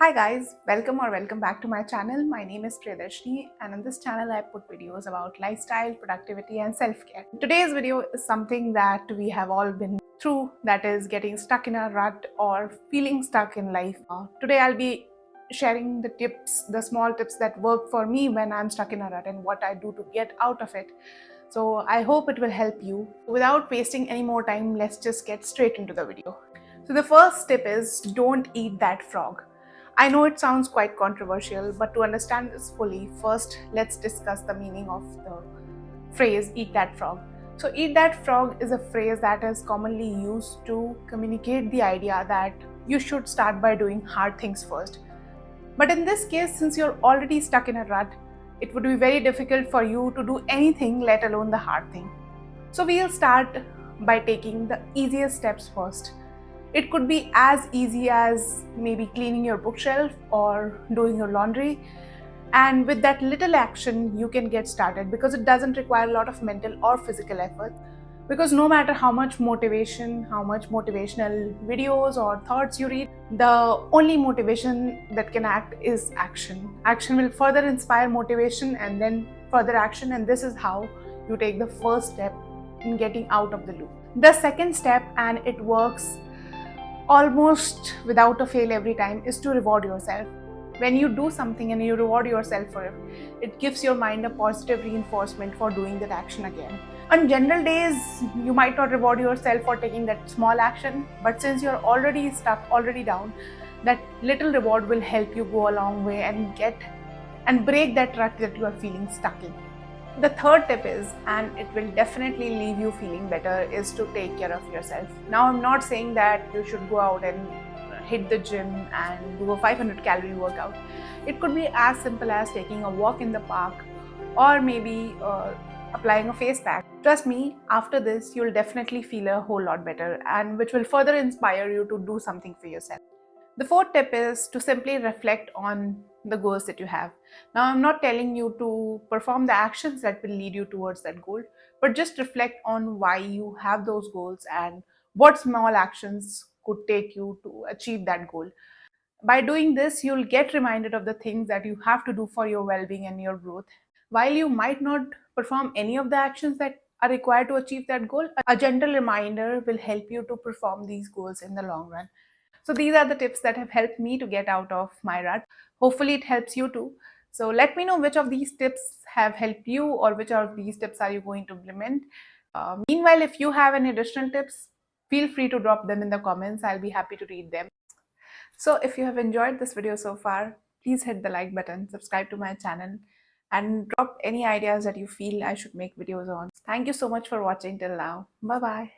Hi guys, welcome back to my channel. My name is Priyadarshini and on this channel I put videos about lifestyle, productivity and self-care. Today's video is something that we have all been through, that is getting stuck in a rut or feeling stuck in life. Today I'll be sharing the small tips that work for me when I'm stuck in a rut and what I do to get out of it. So I hope it will help you. Without wasting any more time, let's just get straight into the video. So the first tip is don't eat that frog. I know it sounds quite controversial, but to understand this fully, first let's discuss the meaning of the phrase eat that frog. So, eat that frog is a phrase that is commonly used to communicate the idea that you should start by doing hard things first. But in this case, since you're already stuck in a rut, it would be very difficult for you to do anything, let alone the hard thing. So, we'll start by taking the easiest steps first. It could be as easy as maybe cleaning your bookshelf or doing your laundry. And with that little action, you can get started because it doesn't require a lot of mental or physical effort. Because no matter how much motivation, how much motivational videos or thoughts you read, the only motivation that can act is action. Action will further inspire motivation and then further action, and this is how you take the first step in getting out of the loop. The second step, and it works almost without a fail every time, is to reward yourself. When you do something and you reward yourself for it, it gives your mind a positive reinforcement for doing that action again. On general days, you might not reward yourself for taking that small action, but since you're already stuck, already down, that little reward will help you go a long way and break that rut that you are feeling stuck in. The third tip is, and it will definitely leave you feeling better, is to take care of yourself. Now, I'm not saying that you should go out and hit the gym and do a 500-calorie workout. It could be as simple as taking a walk in the park or maybe applying a face pack. Trust me, after this, you'll definitely feel a whole lot better, and which will further inspire you to do something for yourself. The fourth tip is to simply reflect on the goals that you have. Now, I'm not telling you to perform the actions that will lead you towards that goal, but just reflect on why you have those goals and what small actions could take you to achieve that goal. By doing this, you'll get reminded of the things that you have to do for your well being and your growth. While you might not perform any of the actions that are required to achieve that goal, a gentle reminder will help you to perform these goals in the long run. So these are the tips that have helped me to get out of my rut. Hopefully it helps you too. So let me know which of these tips have helped you or which of these tips are you going to implement. Meanwhile, if you have any additional tips, feel free to drop them in the comments. I'll be happy to read them. So if you have enjoyed this video so far, please hit the like button, subscribe to my channel, and drop any ideas that you feel I should make videos on. Thank you so much for watching till now. Bye bye.